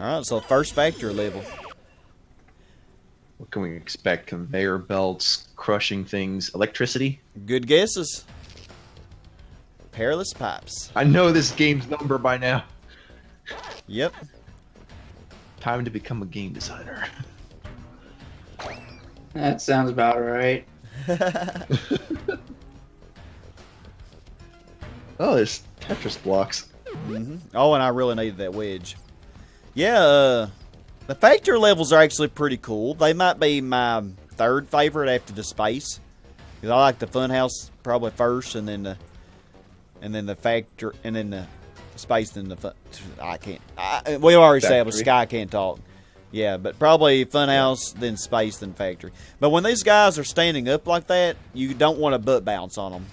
Alright, so first factory level. What can we expect? Conveyor belts, crushing things, electricity? Good guesses. Perilous Pipes. I know this game's number by now. Yep. Time to become a game designer. That sounds about right. Oh, there's Tetris blocks. Oh, and I really needed that wedge. Yeah, the factory levels are actually pretty cool. They might be my third favorite after the space. Because I like the funhouse probably first, and then the factory, and then the space, then the fun. We already established Sky can't talk. Yeah, but probably funhouse, then space, then factory. But when these guys are standing up like that, you don't want to butt bounce on them.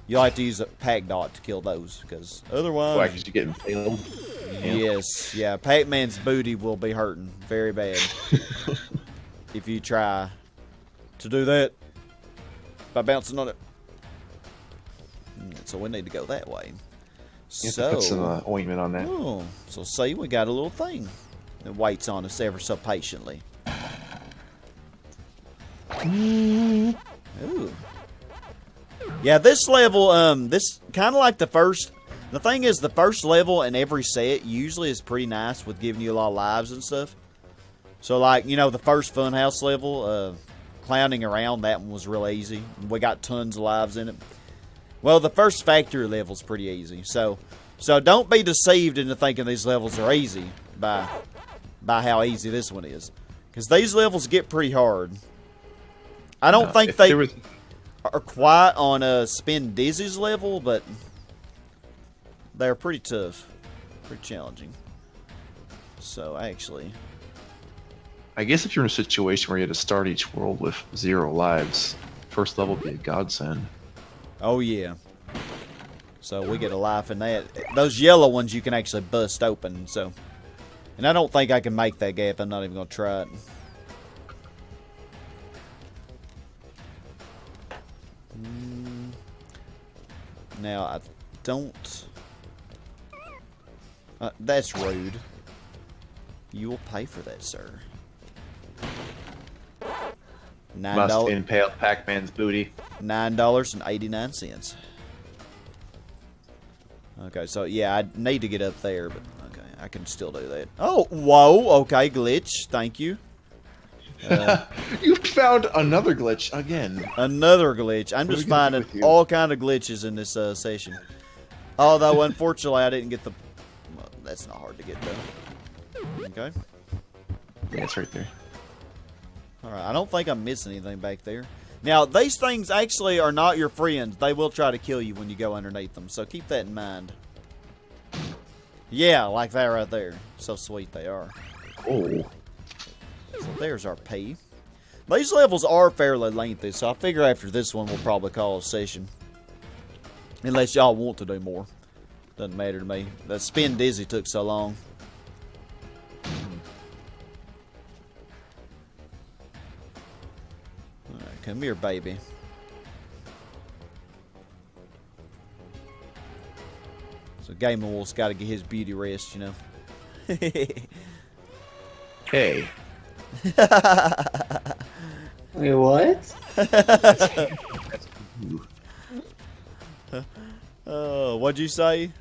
You like to use a pack dot to kill those, because otherwise... Why, because you're getting failed? Yeah. Yes, yeah. Pac-Man's booty will be hurting very bad if you try to do that by bouncing on it. So we need to go that way. You have to put some ointment on that. Oh, so see, we got a little thing that waits on us ever so patiently. Ooh. Yeah, this level, this kind of like the first. The thing is, the first level in every set usually is pretty nice with giving you a lot of lives and stuff. So, like, you know, the first Funhouse level, clowning around, that one was real easy. We got tons of lives in it. Well, the first factory level's pretty easy. So don't be deceived into thinking these levels are easy by how easy this one is. Because these levels get pretty hard. I don't think they are quite on Spin Dizzy's level, but they're pretty tough. Pretty challenging. So, actually... I guess if you're in a situation where you had to start each world with 0 lives, first level would be a godsend. Oh, yeah. So, we get a life in that. Those yellow ones you can actually bust open, so... And I don't think I can make that gap. I'm not even going to try it. Now, I don't... that's rude. You will pay for that, sir. $9. Must impale Pac-Man's booty. $9.89. Okay, so yeah, I need to get up there, but okay, I can still do that. Oh, whoa, okay, glitch. Thank you. You found another glitch again. Another glitch. I'm just finding all kind of glitches in this session. Although, unfortunately, I didn't get the... Well, that's not hard to get, though. Okay. Yeah, it's right there. Alright, I don't think I'm missing anything back there. Now, these things actually are not your friends. They will try to kill you when you go underneath them, so keep that in mind. Yeah, like that right there. So sweet they are. Oh. So there's our P. These levels are fairly lengthy, so I figure after this one we'll probably call a session. Unless y'all want to do more. Doesn't matter to me. The Spin Dizzy took so long. Alright, come here, baby. So GamingWolf's got to get his beauty rest, you know. Hey. Wait, what? Oh, what'd you say?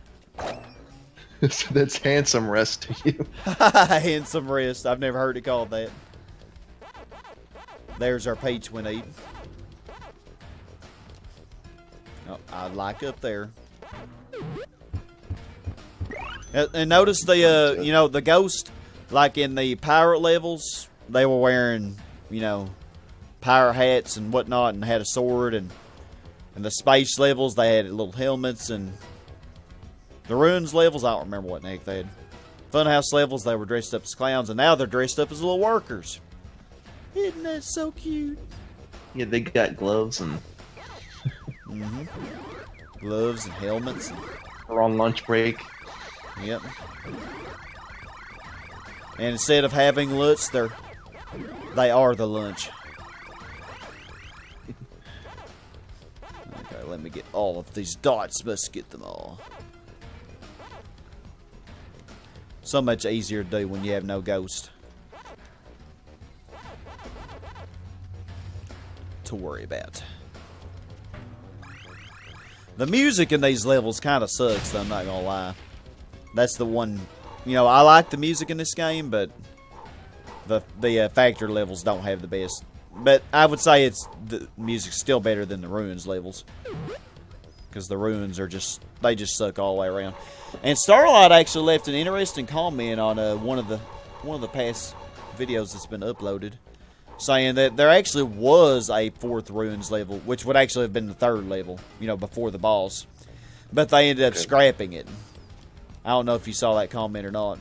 So that's handsome rest to you. Handsome rest. I've never heard it called that. There's our peach we need. Oh, I like up there. And notice the, you know, the ghost, like in the pirate levels, they were wearing, you know, pirate hats and whatnot and had a sword, and the space levels, they had little helmets, and the ruins levels, I don't remember what the heck they had. Funhouse levels, they were dressed up as clowns, and now they're dressed up as little workers. Isn't that so cute? Yeah, they got gloves and... Gloves and helmets. We're on lunch break. Yep. And instead of having lunch, they are the lunch. Okay, let me get all of these dots. Let's get them all. So much easier to do when you have no ghost to worry about. The music in these levels kind of sucks, though, I'm not gonna lie. That's the one, you know, I like the music in this game, but the factory levels don't have the best. But I would say the music's still better than the Ruins levels, because the Ruins are they just suck all the way around. And Starlight actually left an interesting comment on one of the past videos that's been uploaded, saying that there actually was a 4th Ruins level, which would actually have been the 3rd level, you know, before the boss. But they ended up scrapping it. I don't know if you saw that comment or not.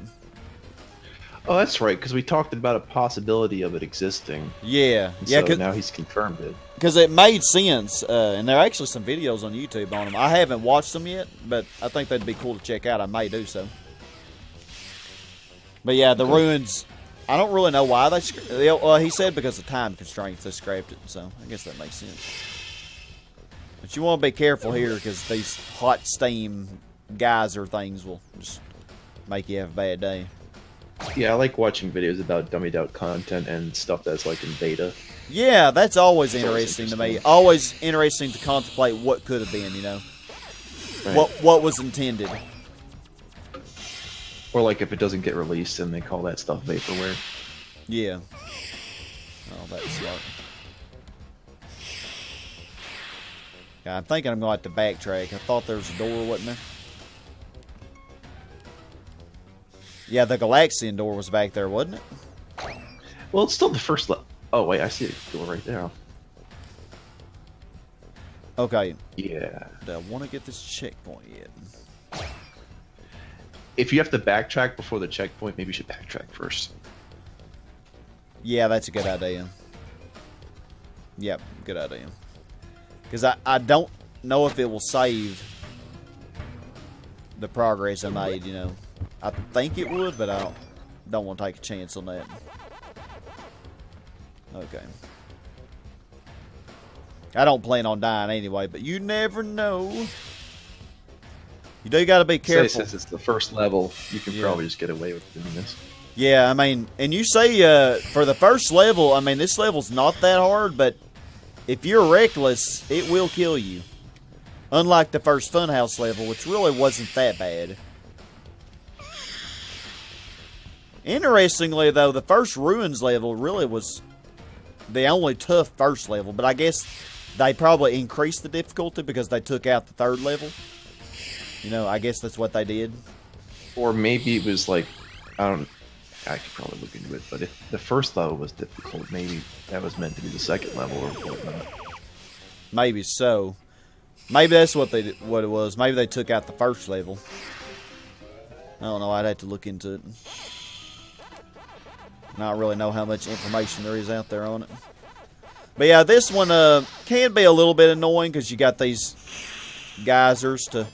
Oh, that's right, because we talked about a possibility of it existing. Yeah. So now he's confirmed it. Because it made sense, and there are actually some videos on YouTube on them. I haven't watched them yet, but I think they'd be cool to check out. I may do so. But yeah, the Ruins, I don't really know why he said because of time constraints they scrapped it, so I guess that makes sense. But you want to be careful here, because these hot steam geyser things will just make you have a bad day. Yeah, I like watching videos about dummied out content and stuff that's like in beta. Yeah, that's always interesting to me. Always interesting to contemplate what could have been, you know. Right. What was intended. Or like if it doesn't get released and they call that stuff vaporware. Yeah. Oh, that's smart. Yeah, I'm thinking I'm going to have to backtrack. I thought there was a door, wasn't there? Yeah, the Galaxian door was back there, wasn't it? Well, it's still the first level. Oh, wait, I see a door right there. Okay. Yeah. Do I want to get this checkpoint yet? If you have to backtrack before the checkpoint, maybe you should backtrack first. Yeah, that's a good idea. Yep, good idea. Because I don't know if it will save the progress I made, you know. I think it would, but I don't want to take a chance on that. Okay. I don't plan on dying anyway, but you never know. You do got to be careful. Since it's the first level, you can probably just get away with doing this. Yeah, I mean, and you say for the first level, I mean, this level's not that hard, but if you're reckless, it will kill you. Unlike the first Funhouse level, which really wasn't that bad. Interestingly, though, the first Ruins level really was the only tough first level, but I guess they probably increased the difficulty because they took out the 3rd level. You know, I guess that's what they did. Or maybe it was like, I could probably look into it, but if the first level was difficult, maybe that was meant to be the 2nd level or whatnot. Maybe so. Maybe that's what it was. Maybe they took out the first level. I don't know. I'd have to look into it. Not really know how much information there is out there on it. But yeah, this one can be a little bit annoying because you got these geysers to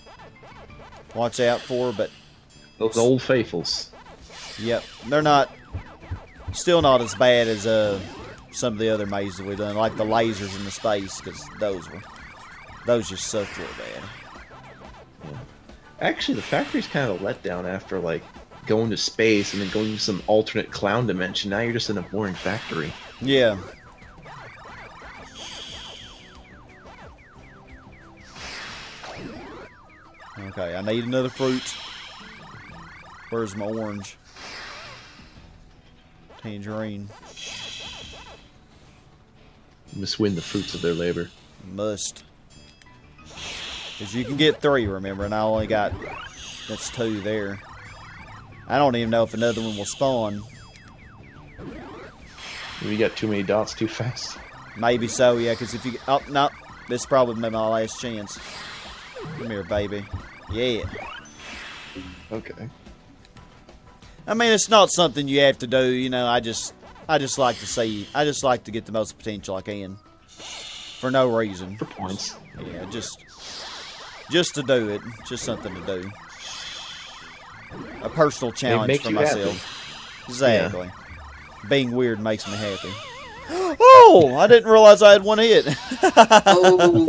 watch out for, but those old faithfuls. Yep, they're still not as bad as some of the other mazes we've done, like the lasers in the space, because those just sucked real bad. Yeah. Actually, the factory's kind of a letdown after like going to space and then going to some alternate clown dimension. Now you're just in a boring factory. Yeah. Okay, I need another fruit. Where's my orange? Tangerine. You must win the fruits of their labor. Must. Because you can get 3, remember, and I only got... That's 2 there. I don't even know if another one will spawn. We got too many dots too fast. Maybe so, yeah, because if you... Oh, no. This is probably my last chance. Come here, baby. Yeah. Okay. I mean, it's not something you have to do, you know, I just like to see... I just like to get the most potential I can. For no reason. For points. Yeah, just to do it. Just something to do. A personal challenge for myself. Exactly. Yeah. Being weird makes me happy. Oh, I didn't realize I had one hit. Oh.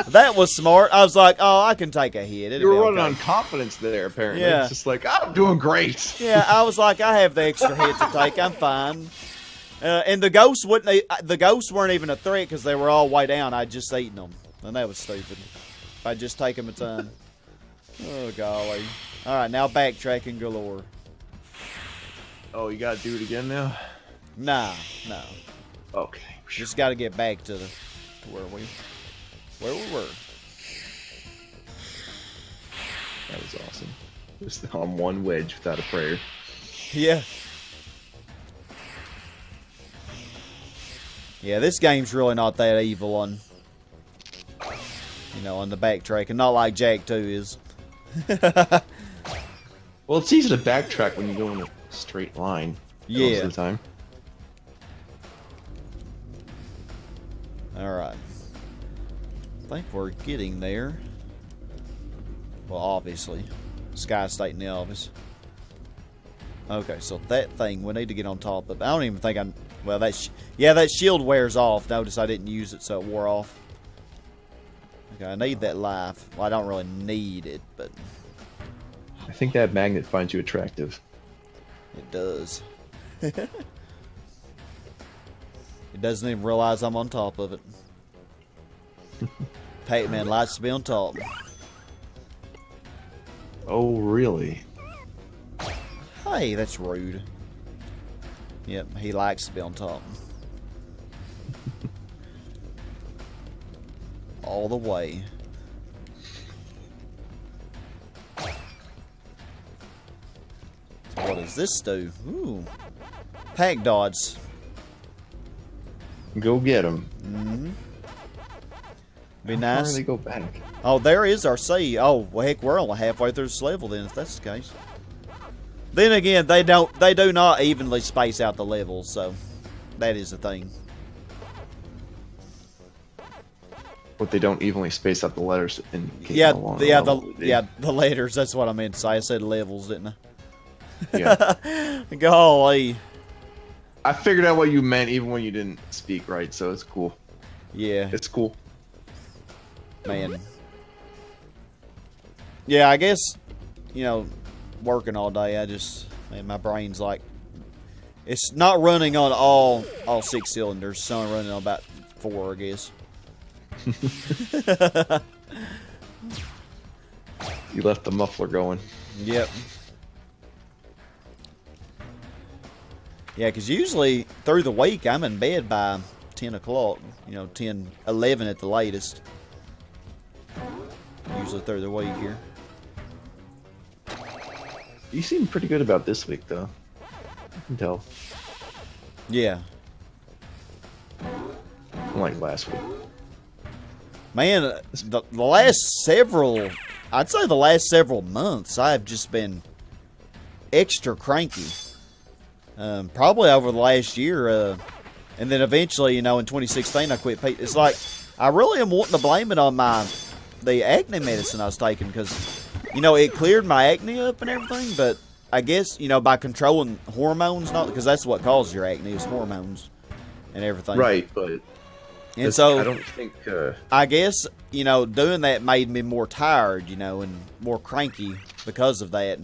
That was smart. I was like, oh, I can take a hit. It'll You were be running okay. on confidence there, apparently. Yeah. It's just like, I'm doing great. Yeah, I was like, I have the extra hit to take. I'm fine. And the ghosts weren't even a threat because they were all way down. I'd just eaten them, and that was stupid. If I just take them a ton. Oh golly! All right, now backtracking galore. Oh, you gotta do it again now? Nah. Okay. Just got to get back to where we were. That was awesome. Just on one wedge without a prayer. Yeah. Yeah, this game's really not that evil on the backtracking. Not like Jak 2 is. Well, it's easy to backtrack when you go in a straight line. Yeah. Most of the time. Alright. I think we're getting there. Well, obviously. Sky stating the obvious. Okay, so that thing, we need to get on top of it. I don't even think well, that shield wears off. Notice I didn't use it, so it wore off. Okay, I need that life. Well, I don't really need it, but I think that magnet finds you attractive. it does. It doesn't even realize I'm on top of it. Pac-Man likes to be on top. Oh, really? Hey, that's rude. Yep, he likes to be on top. All the way. So what does this do? Ooh. Pack dodge. Go get him. Mm-hmm. Be How far nice. do they go back? Oh, there is our sea. Oh, well, heck, we're only halfway through this level then, if that's the case. Then again, they do not evenly space out the levels, so that is the thing. But they don't evenly space out the letters in Yeah, the letters. That's what I meant to say. I said levels, didn't I? Yeah. Golly. I figured out what you meant even when you didn't speak right, so it's cool. Yeah, It's cool. man. Yeah, I guess, working all day, my brain's like, it's not running on all 6 cylinders. It's only running on about 4, I guess. You left the muffler going. Yep. Yeah, because usually through the week I'm in bed by 10 o'clock. 10, 11 at the latest. Usually through the week here. You seem pretty good about this week, though. I can tell. Yeah. Unlike last week. Man, the last several, I'd say the last several months, I've just been extra cranky. Probably over the last year, and then eventually, in 2016, I quit. It's like, I really am wanting to blame it on the acne medicine I was taking, because, it cleared my acne up and everything, but I guess, by controlling hormones, not because that's what causes your acne, is hormones and everything. Right, but And so I don't think. I guess, doing that made me more tired, and more cranky because of that.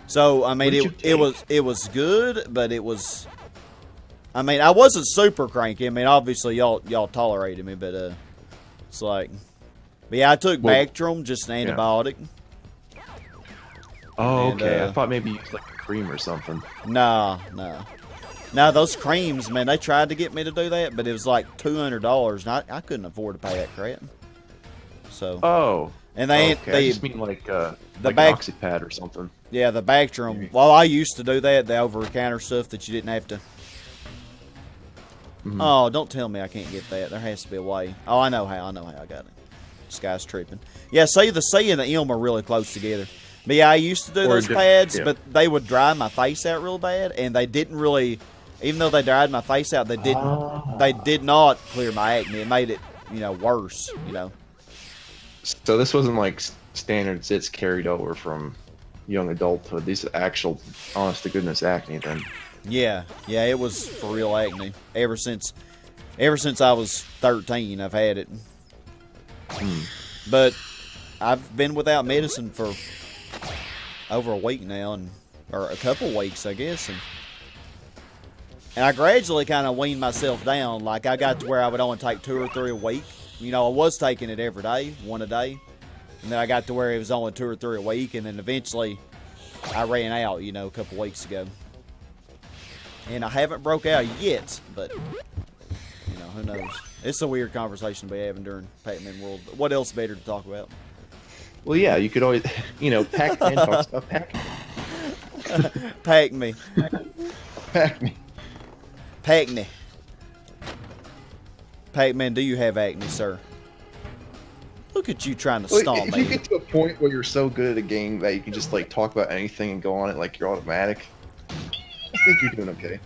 So, I mean, it was good, but it was, I wasn't super cranky. I mean, obviously y'all tolerated me, but it's like, but yeah, I took Bactrim, just an antibiotic. Oh, And, okay. I thought maybe you used like a cream or something. Nah. Now those creams, man, they tried to get me to do that, but it was like $200, and I couldn't afford to pay that crap. So. Oh. And they I just mean like an Oxypad or something. Yeah, the Bactrim. Well, I used to do that, the over-the-counter stuff that you didn't have to. Mm-hmm. Oh, don't tell me I can't get that. There has to be a way. Oh, I know how I got it. This guy's tripping. Yeah, see, the C and the M are really close together. But yeah, I used to do those pads, but they would dry my face out real bad, and they didn't really, even though they dried my face out, they did not clear my acne. It made it, worse, So this wasn't like standard zits carried over from young adulthood. These are actual, honest to goodness acne then. Yeah, it was for real acne. Ever since I was 13, I've had it. But I've been without medicine for over a week now, or a couple weeks, I guess, and I gradually kind of weaned myself down. Like, I got to where I would only take 2 or 3 a week. You know, I was taking it every day, 1 a day, and then I got to where it was only 2 or 3 a week, and then eventually I ran out, you know, a couple weeks ago. And I haven't broke out yet, but, you know, who knows? It's a weird conversation to be having during Pac-Man World. What else better to talk about? Well, yeah, you could always, you know, Pac-Man talks about Pac-Man. Pac-Me. Pac-Man. Pac-Me. Pac-Man, do you have acne, sir? Look at you trying to stomp If me. you get to a point where you're so good at a game that you can just, like, talk about anything and go on it like you're automatic, I think you're doing okay.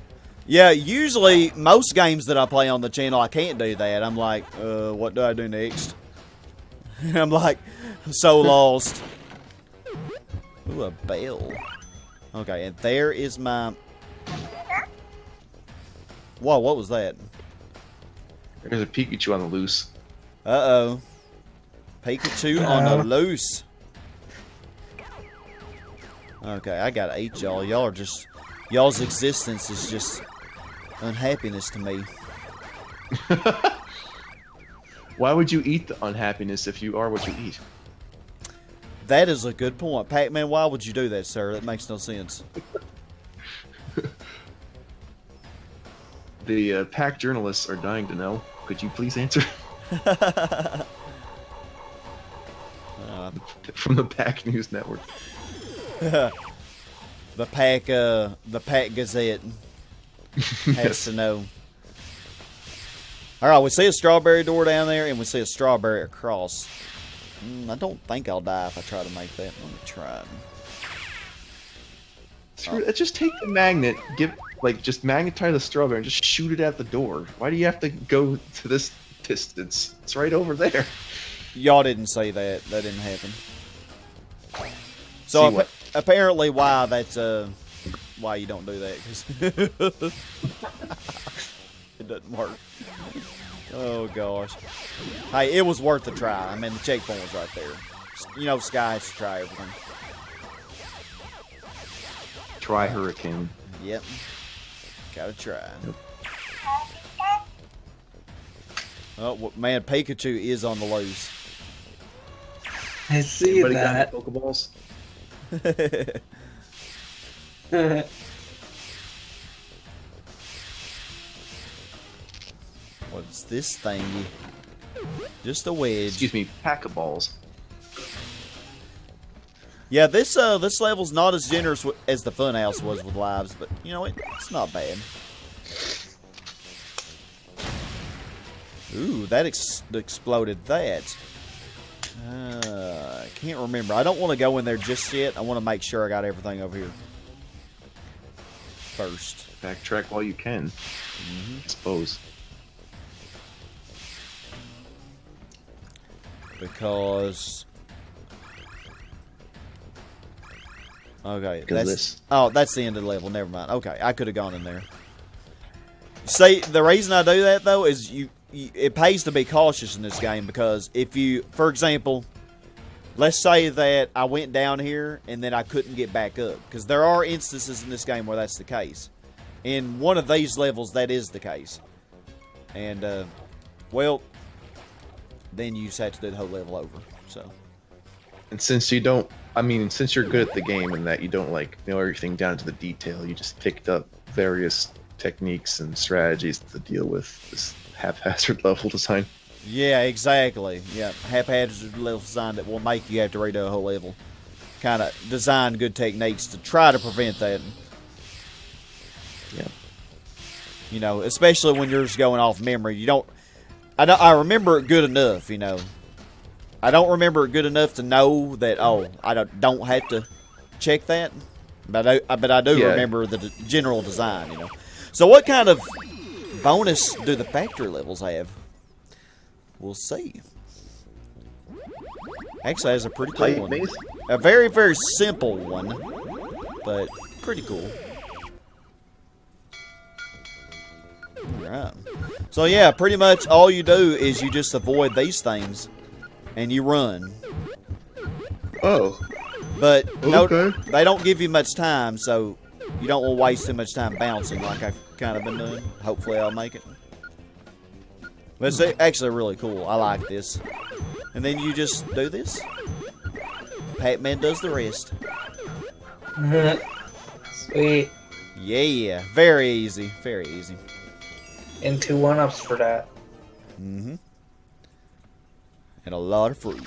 Yeah, usually, most games that I play on the channel, I can't do that. I'm like, what do I do next? And I'm like, so lost. Ooh, a bell. Okay, and there is my... Whoa, what was that? There's a Pikachu on the loose. Uh-oh. Pikachu on the loose. Okay, I gotta eat y'all. Y'all are just... Y'all's existence is just unhappiness to me. Why would you eat the unhappiness if you are what you eat? That is a good point. Pac-Man, why would you do that, sir? That makes no sense. The Pac journalists are dying to know. Could you please answer? From the Pac News Network. The Pac Gazette has to know. All right, we see a strawberry door down there, and we see a strawberry across. I don't think I'll die if I try to make that. Let me try it. Just take the magnet, just magnetize the strawberry and just shoot it at the door. Why do you have to go to this distance? It's right over there. Y'all didn't say that. That didn't happen. So apparently, that's why you don't do that, 'cause it doesn't work. Oh gosh. Hey, it was worth a try. I mean, the checkpoint was right there. You know, Sky has to try everything. Try Hurricane. Yep. Gotta try. Yep. Oh, man, Pikachu is on the loose. I see Anybody that. got Pokeballs? What's this thingy? Just a wedge. Excuse me, Pack-a-balls. Yeah, this level's not as generous as the Funhouse was with lives, but you know it's not bad. Ooh, that exploded that. I can't remember. I don't want to go in there just yet. I want to make sure I got everything over here first. Backtrack while you can. I suppose. Because... Okay, that's the end of the level. Never mind. Okay, I could have gone in there. See, the reason I do that though is it pays to be cautious in this game, because if you, for example, let's say that I went down here and then I couldn't get back up, because there are instances in this game where that's the case. In one of these levels, that is the case, and well, then you just have to do the whole level over. So. And since you're good at the game and that you don't know everything down to the detail, you just picked up various techniques and strategies to deal with this haphazard level design. Yeah, exactly. Yeah, haphazard level design that will make you have to redo a whole level. Kind of design good techniques to try to prevent that. Yeah. You know, especially when you're just going off memory. I remember it good enough, you know. I don't remember it good enough to know that, I don't have to check that. But I do remember the general design, you know. So what kind of bonus do the factory levels have? We'll see. Actually, that's a pretty cool one. A very, very simple one, but pretty cool. Alright. So yeah, pretty much all you do is you just avoid these things and you run. Oh. But no, Okay. they don't give you much time, so you don't want to waste too much time bouncing like I've kind of been doing. Hopefully I'll make it. But it's actually really cool. I like this. And then you just do this. Pac-Man does the rest. Sweet. Yeah, very easy. Very easy. And 2 1-ups for that. Mm-hmm. And a lot of fruit.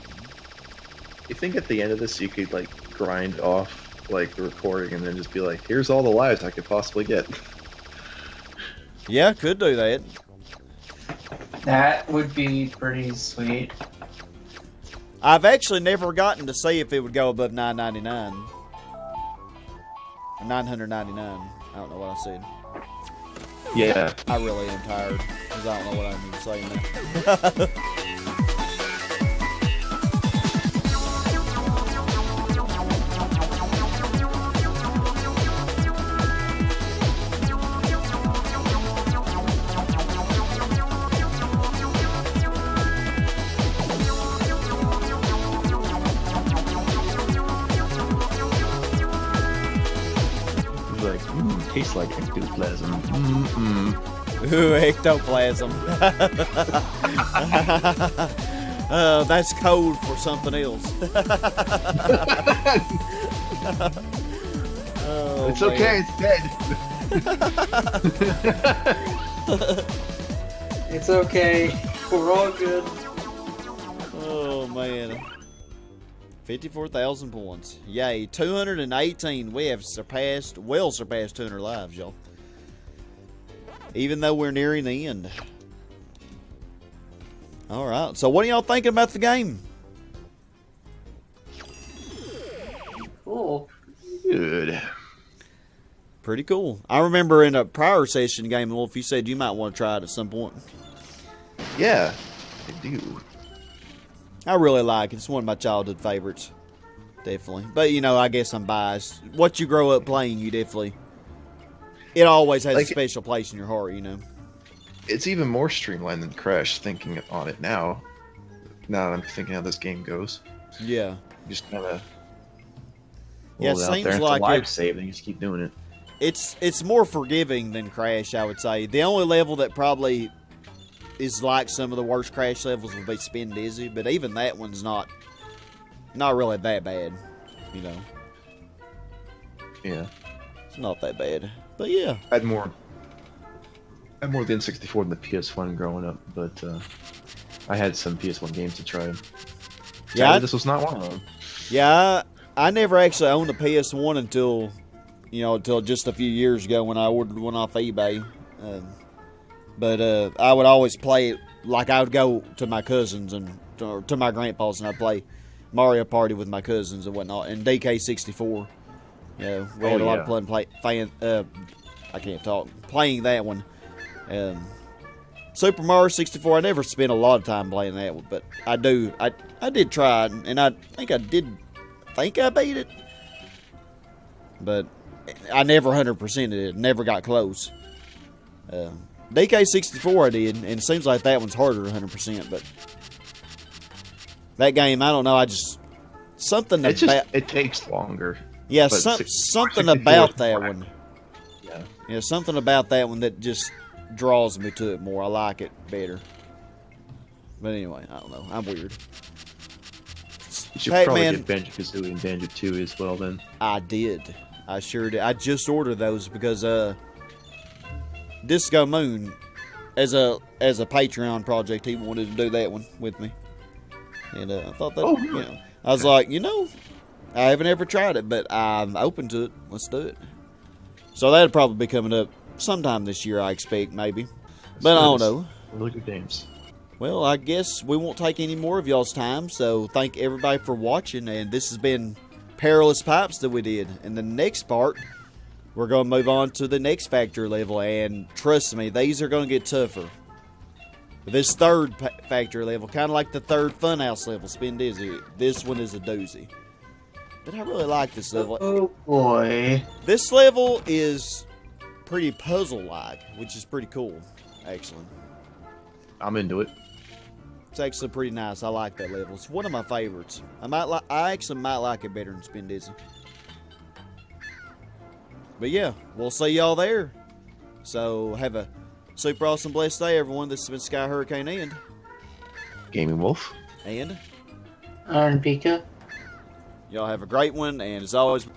You think at the end of this you could like grind off like the recording and then just be like, here's all the lives I could possibly get. Yeah, could do that. That would be pretty sweet. I've actually never gotten to see if it would go above $9.99. Or $999. I don't know what I said. Yeah. I really am tired because I don't know what I'm even saying now. He's like, tastes like ectoplasm. Mm-mm. Ooh, ectoplasm. That's code for something else. Oh, It's man. okay, it's dead. It's okay. We're all good. Oh, man. 54,000 points. Yay. 218. We have well surpassed 200 lives, y'all. Even though we're nearing the end. Alright. So, what are y'all thinking about the game? Cool. Good. Pretty cool. I remember in a prior session, GamingWolf, you said you might want to try it at some point. Yeah, I do. I really like it. It's one of my childhood favorites. Definitely. But, you know, I guess I'm biased. What you grow up playing, you definitely... It always has Like a special place in your heart, you know. It's even more streamlined than Crash, thinking on it now. Now that I'm thinking how this game goes. Yeah. Just kind of Yeah, it out seems there. It's like a live it- save, then you just keep doing it. It's more forgiving than Crash, I would say. The only level that probably is like some of the worst Crash levels would be Spin Dizzy, but even that one's not really that bad, you know. Yeah. It's not that bad. But yeah. I had more the N64 than the PS1 growing up, but I had some PS1 games to try. Yeah, This was not one of them. Yeah, I never actually owned a PS1 until just a few years ago when I ordered one off eBay. But I would always play it, like I would go to my cousins and to my grandpa's and I'd play Mario Party with my cousins and whatnot. And DK64, we had a lot of fun playing that one. Super Mario 64, I never spent a lot of time playing that one, but I did try it, and I think I beat it, but I never 100%ed it, never got close. DK64 I did, and it seems like that one's harder 100%, but that game, I don't know, It takes longer. Yeah, but something 64 about that one. Yeah. Yeah, something about that one that just draws me to it more. I like it better. But anyway, I don't know. I'm weird. You should Pac-Man- probably get Banjo-Kazooie and Banjo-2 as well then. I did. I sure did. I just ordered those because Disco Moon, as a Patreon project, he wanted to do that one with me, and I thought that really? I was like, I haven't ever tried it, but I'm open to it. Let's do it. So that'll probably be coming up sometime this year, I expect, maybe. But I don't know. Really good games. Well, I guess we won't take any more of y'all's time, so thank everybody for watching, and this has been Perilous Pipes that we did. In the next part, we're going to move on to the next factory level, and trust me, these are going to get tougher. This third factory level, kind of like the third Funhouse level, Spin Dizzy, this one is a doozy. But I really like this level. Oh boy. This level is pretty puzzle-like, which is pretty cool. Excellent. I'm into it. It's actually pretty nice. I like that level. It's one of my favorites. I actually might like it better than Spin Dizzy. But yeah, we'll see y'all there. So have a super awesome blessed day, everyone. This has been Sky Hurricane and Gaming Wolf. and IronPika. y'all have a great one. And as always,